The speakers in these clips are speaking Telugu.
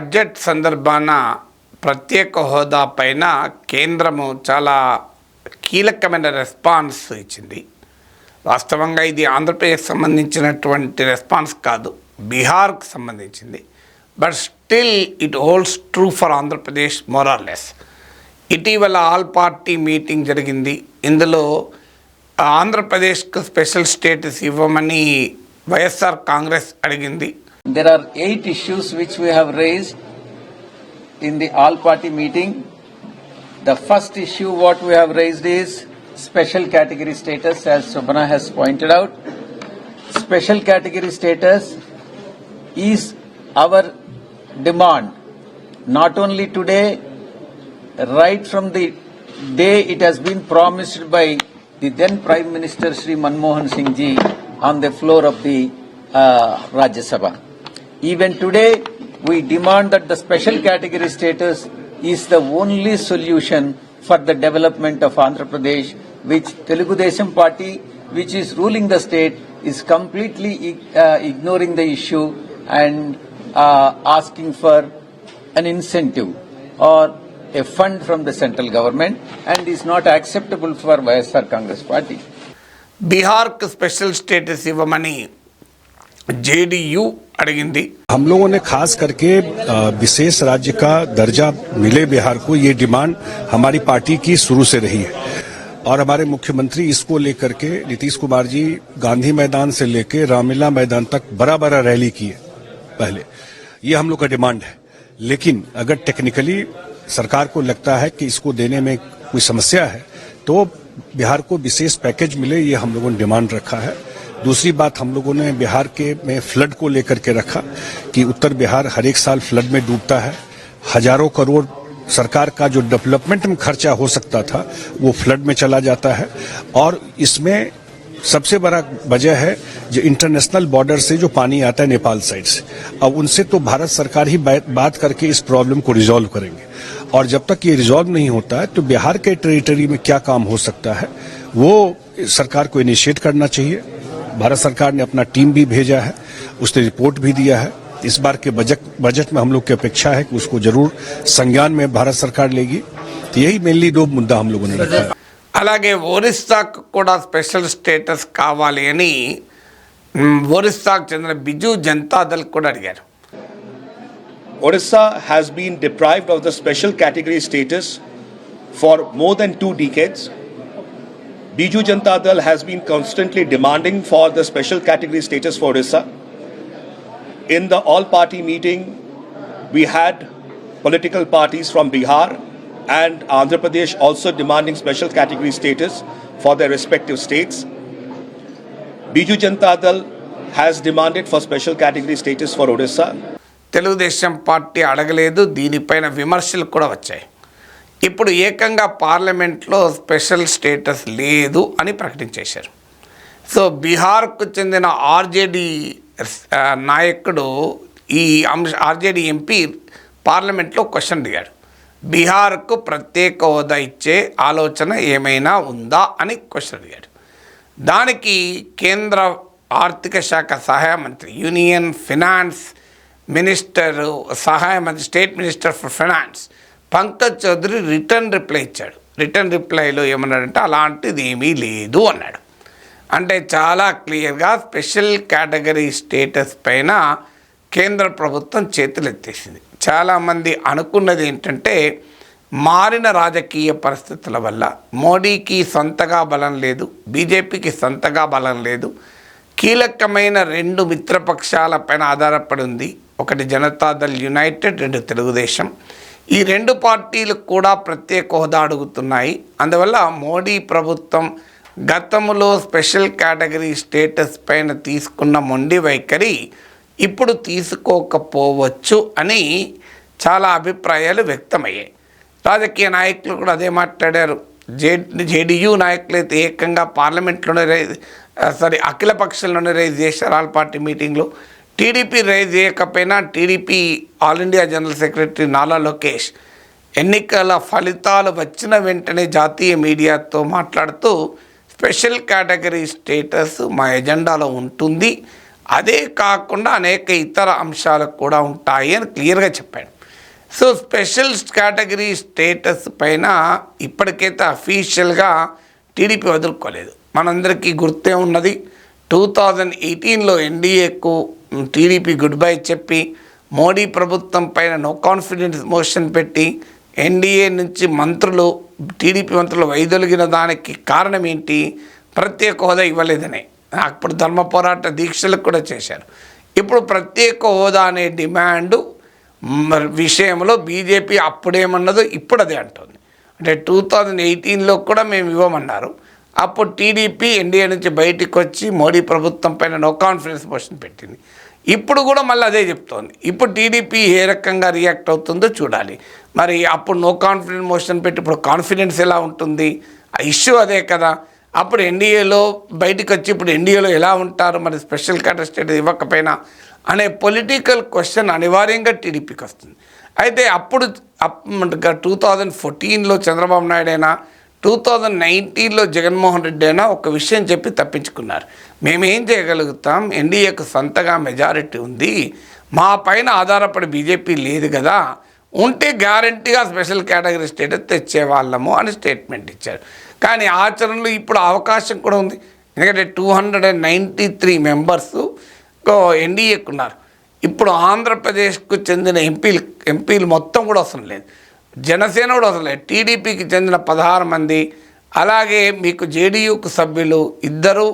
బడ్జెట్ సందర్భాన ప్రత్యేక హోదా పైన కేంద్రము చాలా కీలకమైన రెస్పాన్స్ ఇచ్చింది. వాస్తవంగా ఇది ఆంధ్రప్రదేశ్ సంబంధించినటువంటి రెస్పాన్స్ కాదు, బీహార్కు సంబంధించింది. But still it holds true for Andhra Pradesh more or less. ఇటీవల ఆల్ పార్టీ మీటింగ్ జరిగింది. ఇందులో ఆంధ్రప్రదేశ్కు స్పెషల్ స్టేటస్ ఇవ్వమని వైఎస్ఆర్ కాంగ్రెస్ అడిగింది. There are 8 issues which we have raised in the all-party meeting. The first issue what we have raised is special category status, as Shobhana has pointed out. Special category status is our demand, not only today, right from the day it has been promised by the then Prime Minister Shri Manmohan Singh Ji on the floor of the Rajya Sabha. Even today, we demand that the special category status is the only solution for the development of Andhra Pradesh, which Telugu Desam Party, which is ruling the state, is completely ignoring the issue and asking for an incentive or a fund from the central government, and is not acceptable for YSR Congress Party. Bihar को स्पेशल स्टेटस इव्वमनी जेडीयू अड़गिंदी. हम लोगों ने खास करके विशेष राज्य का दर्जा मिले बिहार को, ये डिमांड हमारी पार्टी की शुरू से रही है और हमारे मुख्यमंत्री इसको लेकर के नीतीश कुमार जी गांधी मैदान से लेकर रामलीला मैदान तक बड़ा बड़ा रैली किए पहले. ये हम लोग का डिमांड है. लेकिन अगर टेक्निकली सरकार को लगता है कि इसको देने में कोई समस्या है तो बिहार को विशेष पैकेज मिले, ये हम लोगों ने डिमांड रखा है. दूसरी बात हम लोगों ने बिहार के में फ्लड को लेकर के रखा कि उत्तर बिहार हर एक साल फ्लड में डूबता है. हजारों करोड़ सरकार का जो डेवलपमेंट में खर्चा हो सकता था वो फ्लड में चला जाता है. और इसमें सबसे बड़ा वजह है जो इंटरनेशनल बॉर्डर से जो पानी आता है नेपाल साइड से, अब उनसे तो भारत सरकार ही बात करके इस प्रॉब्लम को रिजॉल्व करेंगे. और जब तक ये रिजॉल्व नहीं होता है तो बिहार के टेरिटरी में क्या काम हो सकता है वो सरकार को इनिशिएट करना चाहिए. भारत सरकार ने अपना टीम भी भेजा है, उसने रिपोर्ट भी दिया है. इस बार के बजट में हम लोग की अपेक्षा है कि उसको जरूर संज्ञान में भारत सरकार लेगी. तो यही मेनली 2 मुद्दा हम लोगों ने रखा है. అలాగే ఒరిస్సాకు కూడా స్పెషల్ స్టేటస్ కావాలి అని ఒరిస్సాకు చెందిన బిజు జనతాదళ్ కూడా అడిగారు. Orissa has been deprived of the special category status for more than 2 decades. Biju Janata Dal has been constantly demanding for the special category status for Orissa. In the all-party meeting, we had political parties from Bihar and Andhra Pradesh also demanding special category status for their respective states. Biju Janata Dal has demanded for special category status for Orissa. Telugu Desam party అడగలేదు, దీనిపైన విమర్శలు కూడా వచ్చాయి. ఇప్పుడు ఏకంగా పార్లమెంట్లో స్పెషల్ స్టేటస్ లేదు అని ప్రకటించేశారు. సో బీహార్కు చెందిన ఆర్జేడీ నాయకుడు ఈ ఆర్జేడీ ఎంపీ పార్లమెంట్లో క్వశ్చన్ అడిగాడు. బీహార్కు ప్రత్యేక హోదా ఇచ్చే ఆలోచన ఏమైనా ఉందా అని క్వశ్చన్ అడిగాడు. దానికి కేంద్ర ఆర్థిక శాఖ సహాయ మంత్రి, యూనియన్ ఫినాన్స్ మినిస్టర్ సహాయ మంత్రి, state minister for finance Pankaj Chaudhary return reply ఇచ్చాడు. రిటర్న్ రిప్లైలో ఏమన్నాడంటే అలాంటిది ఏమీ లేదు అన్నాడు. అంటే చాలా క్లియర్గా స్పెషల్ కేటగిరీ స్టేటస్ పైన కేంద్ర ప్రభుత్వం చేతులు ఎత్తేసింది. చాలామంది అనుకున్నది ఏంటంటే మారిన రాజకీయ పరిస్థితుల వల్ల మోడీకి సొంతగా బలం లేదు, బీజేపీకి సొంతగా బలం లేదు, కీలకమైన 2 మిత్రపక్షాలపైన ఆధారపడి ఉంది. ఒకటి జనతాదళ్ యునైటెడ్, 2 తెలుగుదేశం. ఈ 2 పార్టీలు కూడా ప్రత్యేక హోదా అడుగుతున్నాయి. అందువల్ల మోడీ ప్రభుత్వం గతంలో స్పెషల్ కేటగిరీ స్టేటస్ పైన తీసుకున్న మొండి వైఖరి ఇప్పుడు తీసుకోకపోవచ్చు అని చాలా అభిప్రాయాలు వ్యక్తమయ్యాయి. రాజకీయ నాయకులు కూడా అదే మాట్లాడారు. జేడీయూ నాయకులైతే ఏకంగా పార్లమెంట్లోనే అఖిల పక్షంలోనే రైజ్ చేశారు ఆల్ పార్టీ మీటింగ్లో. టీడీపీ రైజ్ చేయకపోయినా TDP all India general secretary నాలా లోకేష్ ఎన్నికల ఫలితాలు వచ్చిన వెంటనే జాతీయ మీడియాతో మాట్లాడుతూ స్పెషల్ కేటగిరీ స్టేటస్ మా ఎజెండాలో ఉంటుంది, అదే కాకుండా అనేక ఇతర అంశాలు కూడా ఉంటాయి అని క్లియర్గా చెప్పాడు. సో స్పెషల్ కేటగిరీ స్టేటస్ పైన ఇప్పటికైతే అఫీషియల్గా టీడీపీ వదులుకోలేదు. మనందరికీ గుర్తే ఉన్నది, 2018లో ఎన్డీఏకు టీడీపీ గుడ్ బై చెప్పి మోడీ ప్రభుత్వం పైన నో కాన్ఫిడెన్స్ మోషన్ పెట్టి ఎన్డీఏ నుంచి మంత్రులు, టీడీపీ మంత్రులు వైదొలిగిన దానికి కారణం ఏంటి? ప్రత్యేక హోదా ఇవ్వలేదనే. అప్పుడు ధర్మ పోరాట దీక్షలకు కూడా చేశారు. ఇప్పుడు ప్రత్యేక హోదా అనే డిమాండు విషయంలో బీజేపీ అప్పుడేమన్నదో ఇప్పుడు అదే అంటుంది. అంటే 2018లో కూడా మేము ఇవ్వమన్నారు. అప్పుడు టీడీపీ ఎన్డీఏ నుంచి బయటికి వచ్చి మోడీ ప్రభుత్వం పైన నో కాన్ఫిడెన్స్ మోషన్ పెట్టింది. ఇప్పుడు కూడా మళ్ళీ అదే చెప్తోంది. ఇప్పుడు టీడీపీ ఏ రకంగా రియాక్ట్ అవుతుందో చూడాలి. మరి అప్పుడు నో కాన్ఫిడెన్స్ మోషన్ పెట్టి ఇప్పుడు కాన్ఫిడెన్స్ ఎలా ఉంటుంది? ఆ ఇష్యూ అదే కదా. అప్పుడు ఎన్డీఏలో బయటకు వచ్చి ఇప్పుడు ఎన్డీఏలో ఎలా ఉంటారు, మరి స్పెషల్ కేటగిరీ స్టేటస్ ఇవ్వకపోయినా అనే పొలిటికల్ క్వశ్చన్ అనివార్యంగా టీడీపీకి వస్తుంది. అయితే అప్పుడు 2014లో చంద్రబాబు నాయుడు అయినా 2019లో జగన్మోహన్ రెడ్డి అయినా ఒక విషయం చెప్పి తప్పించుకున్నారు. మేమేం చేయగలుగుతాం, ఎన్డీఏకు సొంతగా మెజారిటీ ఉంది, మా పైన ఆధారపడి బీజేపీ లేదు కదా, ఉంటే గ్యారంటీగా స్పెషల్ కేటగిరీ స్టేటస్ తెచ్చేవాళ్ళము అని స్టేట్మెంట్ ఇచ్చారు. కానీ ఆచరణలో ఇప్పుడు అవకాశం కూడా ఉంది. ఎందుకంటే 293 మెంబర్స్ ఎన్డీఏకు ఉన్నారు. ఇప్పుడు ఆంధ్రప్రదేశ్కు చెందిన ఎంపీలు మొత్తం కూడా అవసరం లేదు, జనసేన కూడా అవసరం లేదు, టీడీపీకి చెందిన 16 మంది, అలాగే మీకు జేడీయూకు సభ్యులు ఇద్దరు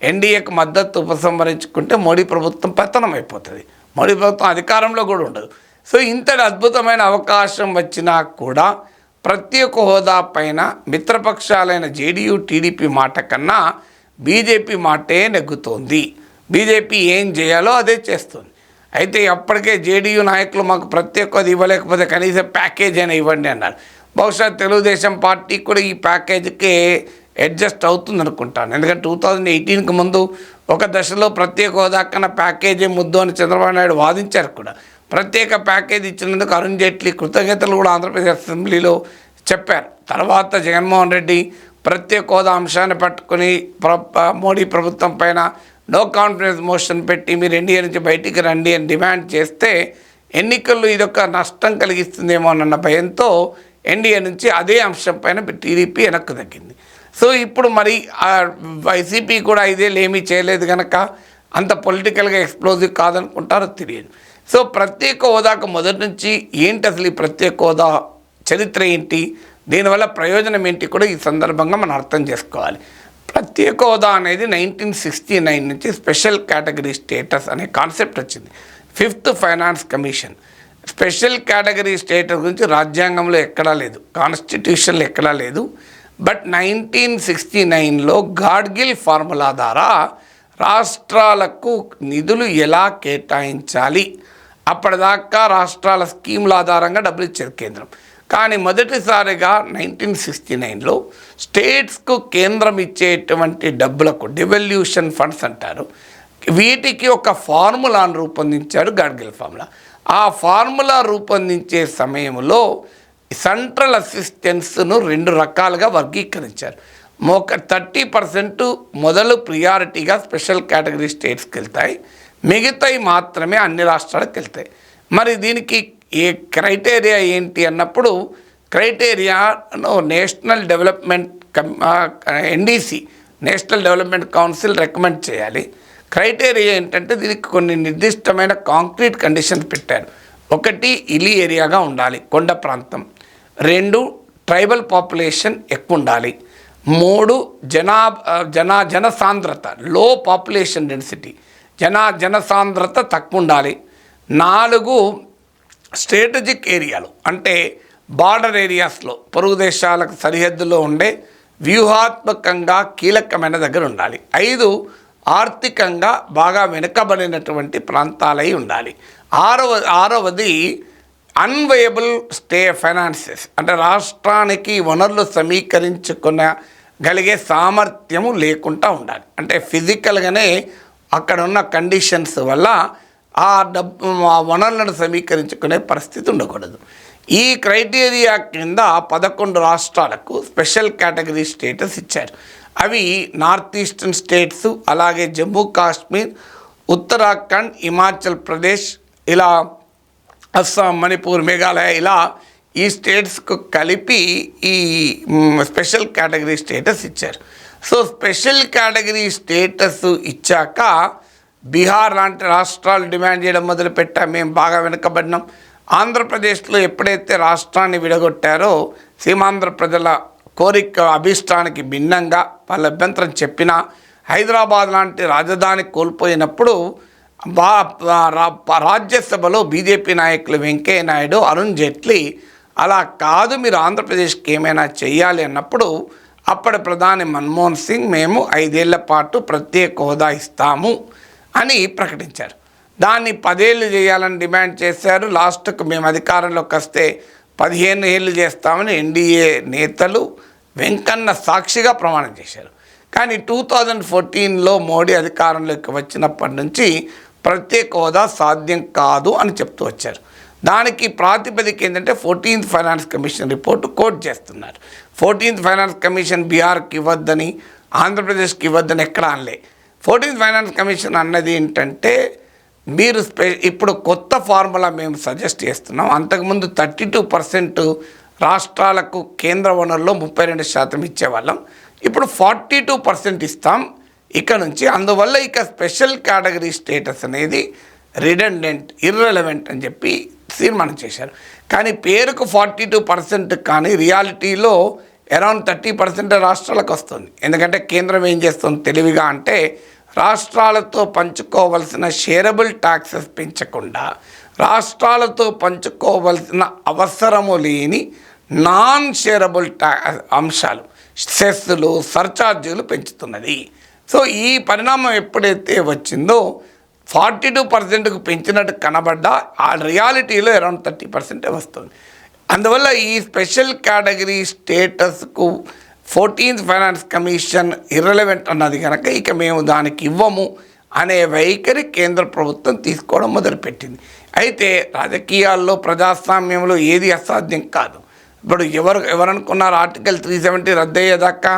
ఎన్డీఏకు మద్దతు ఉపసంహరించుకుంటే మోడీ ప్రభుత్వం పతనం అయిపోతుంది, మోడీ ప్రభుత్వం అధికారంలో కూడా ఉండదు. సో ఇంతటి అద్భుతమైన అవకాశం వచ్చినా కూడా ప్రత్యేక హోదా పైన మిత్రపక్షాలైన జేడీయూ టీడీపీ మాట కన్నా బీజేపీ మాటే నెగ్గుతోంది. బీజేపీ ఏం చేయాలో అదే చేస్తుంది. అయితే అప్పటికే జేడీయూ నాయకులు మాకు ప్రత్యేక హోదా ఇవ్వలేకపోతే కనీసం ప్యాకేజ్ అయినా ఇవ్వండి అన్నారు. బహుశా తెలుగుదేశం పార్టీ కూడా ఈ ప్యాకేజీకే అడ్జస్ట్ అవుతుంది అనుకుంటాను. ఎందుకంటే 2018కి ముందు ఒక దశలో ప్రత్యేక హోదా కన్నా ప్యాకేజీ ముద్దు అని చంద్రబాబు నాయుడు వాదించారు కూడా. ప్రత్యేక ప్యాకేజ్ ఇచ్చినందుకు అరుణ్ జైట్లీ కృతజ్ఞతలు కూడా ఆంధ్రప్రదేశ్ అసెంబ్లీలో చెప్పారు. తర్వాత జగన్మోహన్ రెడ్డి ప్రత్యేక హోదా అంశాన్ని పట్టుకుని మోడీ ప్రభుత్వం పైన నో కాన్ఫిడెన్స్ మోషన్ పెట్టి మీరు ఎన్డీఏ నుంచి బయటికి రండి అని డిమాండ్ చేస్తే ఎన్నికల్లో ఇదొక నష్టం కలిగిస్తుందేమో అన్న భయంతో ఎన్డీఏ నుంచి అదే అంశం పైన టీడీపీ వెనక్కు తగ్గింది. సో ఇప్పుడు మరి వైసీపీ కూడా ఇదేళ్ళు ఏమీ చేయలేదు కనుక అంత పొలిటికల్గా ఎక్స్ప్లోజివ్ కాదనుకుంటారో తెలియదు. సో ప్రత్యేక హోదాకు మొదటి నుంచి ఏంటి అసలు ఈ ప్రత్యేక హోదా చరిత్ర ఏంటి, దీనివల్ల ప్రయోజనం ఏంటి కూడా ఈ సందర్భంగా మనం అర్థం చేసుకోవాలి. ప్రత్యేక హోదా అనేది 1969 నుంచి స్పెషల్ కేటగిరీ స్టేటస్ అనే కాన్సెప్ట్ వచ్చింది. 5th finance commission special category status గురించి రాజ్యాంగంలో ఎక్కడా లేదు, కాన్స్టిట్యూషన్లో ఎక్కడా లేదు. బట్ 1969లో గాడ్గిల్ ఫార్ములా ద్వారా రాష్ట్రాలకు నిధులు ఎలా కేటాయించాలి, అప్పటిదాకా రాష్ట్రాల స్కీముల ఆధారంగా డబ్బులు ఇచ్చేది కేంద్రం. కానీ మొదటిసారిగా 1969లో స్టేట్స్కు కేంద్రం ఇచ్చేటువంటి డబ్బులకు డివల్యూషన్ ఫండ్స్ అంటారు, వీటికి ఒక ఫార్ములాను రూపొందించాడు గాడ్గిల్ ఫార్ములా. ఆ ఫార్ములా రూపొందించే సమయంలో సెంట్రల్ అసిస్టెన్స్ను 2 రకాలుగా వర్గీకరించారు. 30% మొదలు ప్రియారిటీగా స్పెషల్ కేటగిరీ స్టేట్స్కి వెళ్తాయి, మిగతాయి మాత్రమే అన్ని రాష్ట్రాలకు వెళ్తాయి. మరి దీనికి ఏ క్రైటీరియా ఏంటి అన్నప్పుడు క్రైటీరియాను national development NDC national development council recommend చేయాలి. క్రైటీరియా ఏంటంటే దీనికి కొన్ని నిర్దిష్టమైన కాంక్రీట్ కండిషన్స్ పెట్టారు. 1 హిల్లీ ఏరియాగా ఉండాలి, కొండ ప్రాంతం. 2 ట్రైబల్ పాపులేషన్ ఎక్కువ ఉండాలి. 3 జనసాంద్రత లో పాపులేషన్ డెన్సిటీ, జనసాంద్రత తక్కువ ఉండాలి. 4 స్ట్రాటజిక్ ఏరియాలు అంటే బార్డర్ ఏరియాస్లో పొరుగు దేశాలకు సరిహద్దులో ఉండే వ్యూహాత్మకంగా కీలకమైన దగ్గర ఉండాలి. 5 ఆర్థికంగా బాగా వెనుకబడినటువంటి ప్రాంతాలై ఉండాలి. 6వది అన్వయబుల్ ఫైనాన్సెస్ అంటే రాష్ట్రానికి వనరులు సమీకరించుకునగలిగే సామర్థ్యము లేకుండా ఉండాలి. అంటే ఫిజికల్గానే అక్కడ ఉన్న కండిషన్స్ వల్ల ఆ వనరులను సమీకరించుకునే పరిస్థితి ఉండకూడదు. ఈ క్రైటీరియా కింద 11 రాష్ట్రాలకు స్పెషల్ కేటగిరీ స్టేటస్ ఇచ్చారు. అవి నార్త్ ఈస్టర్న్ స్టేట్స్, అలాగే జమ్మూ కాశ్మీర్, ఉత్తరాఖండ్, హిమాచల్ ప్రదేశ్, ఇలా అస్సాం, మణిపూర్, మేఘాలయ ఇలా ఈ స్టేట్స్కు కలిపి ఈ స్పెషల్ కేటగిరీ స్టేటస్ ఇచ్చారు. సో స్పెషల్ కేటగిరీ స్టేటస్ ఇచ్చాక బీహార్ లాంటి రాష్ట్రాలు డిమాండ్ చేయడం మొదలుపెట్టా, మేము బాగా వెనుకబడినాం. ఆంధ్రప్రదేశ్లో ఎప్పుడైతే రాష్ట్రాన్ని విడగొట్టారో సీమాంధ్ర ప్రజల కోరిక అభిష్టానికి భిన్నంగా వాళ్ళ అభ్యంతరం చెప్పినా, హైదరాబాద్ లాంటి రాజధాని కోల్పోయినప్పుడు రాజ్యసభలో బీజేపీ నాయకులు వెంకయ్య నాయుడు, అరుణ్ జైట్లీ అలా కాదు మీరు ఆంధ్రప్రదేశ్కి ఏమైనా చెయ్యాలి అన్నప్పుడు అప్పటి ప్రధాని మన్మోహన్ సింగ్ మేము 5 ఏళ్ల పాటు ప్రత్యేక హోదా ఇస్తాము అని ప్రకటించారు. దాన్ని 10 ఏళ్ళు చేయాలని డిమాండ్ చేశారు. లాస్ట్కు మేము అధికారంలోకి వస్తే 15 ఏళ్ళు చేస్తామని ఎన్డీఏ నేతలు వెంకన్న సాక్షిగా ప్రమాణం చేశారు. కానీ 2014లో మోడీ అధికారంలోకి వచ్చినప్పటి నుంచి ప్రత్యేక హోదా సాధ్యం కాదు అని చెప్తూ వచ్చారు. దానికి ప్రాతిపదిక ఏంటంటే 14th finance commission report coat చేస్తున్నారు. 14th ఫైనాన్స్ కమిషన్ బీహార్కి ఇవ్వద్దని, ఆంధ్రప్రదేశ్కి ఇవ్వద్దని ఎక్కడ అనలే. 14th ఫైనాన్స్ కమిషన్ అన్నది ఏంటంటే మీరు ఇప్పుడు కొత్త ఫార్ములా మేము సజెస్ట్ చేస్తున్నాం. అంతకుముందు 32% రాష్ట్రాలకు కేంద్ర వనరుల్లో 32% ఇచ్చేవాళ్ళం, ఇప్పుడు 42% ఇస్తాం ఇక నుంచి. అందువల్ల ఇక స్పెషల్ కేటగిరీ స్టేటస్ అనేది రిడెండెంట్, ఇర్రెలవెంట్ అని చెప్పి తీర్మానం చేశారు. కానీ పేరుకు 42% కానీ రియాలిటీలో అరౌండ్ 30% రాష్ట్రాలకు వస్తుంది. ఎందుకంటే కేంద్రం ఏం చేస్తుంది తెలివిగా అంటే రాష్ట్రాలతో పంచుకోవలసిన షేరబుల్ ట్యాక్సెస్ పెంచకుండా రాష్ట్రాలతో పంచుకోవలసిన అవసరము లేని నాన్ షేరబుల్ అంశాలు, సెస్సులు, సర్చార్జీలు పెంచుతున్నది. సో ఈ పరిణామం ఎప్పుడైతే వచ్చిందో 42%కు పెంచినట్టు కనబడ్డా ఆ రియాలిటీలో అరౌండ్ 30% వస్తుంది. అందువల్ల ఈ స్పెషల్ కేటగిరీ స్టేటస్కు 14th ఫైనాన్స్ కమిషన్ ఇర్రెలవెంట్ అన్నది కనుక ఇక మేము దానికి ఇవ్వము అనే వైఖరి కేంద్ర ప్రభుత్వం తీసుకోవడం మొదలుపెట్టింది. అయితే రాజకీయాల్లో, ప్రజాస్వామ్యంలో ఏది అసాధ్యం కాదు. ఇప్పుడు ఎవరనుకున్నారు ఆర్టికల్ 370 రద్దు అయ్యేదాకా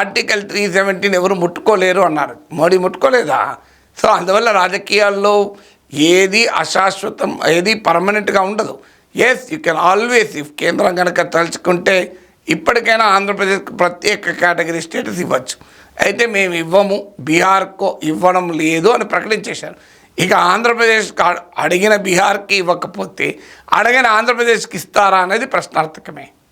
ఆర్టికల్ 370ని ఎవరు ముట్టుకోలేరు అన్నారు. మోడీ ముట్టుకోలేదా? సో అందువల్ల రాజకీయాల్లో ఏది అశాశ్వతం, ఏది పర్మనెంట్గా ఉండదు. Yes, you can always, if కేంద్రం కనుక తలుచుకుంటే ఇప్పటికైనా ఆంధ్రప్రదేశ్కి ప్రత్యేక కేటగిరీ స్టేటస్ ఇవ్వచ్చు. అయితే మేము ఇవ్వము, బీహార్కు ఇవ్వడం లేదు అని ప్రకటించేశారు. ఇక ఆంధ్రప్రదేశ్కి అడిగిన బీహార్కి ఇవ్వకపోతే అడిగిన ఆంధ్రప్రదేశ్కి ఇస్తారా అనేది ప్రశ్నార్థకమే.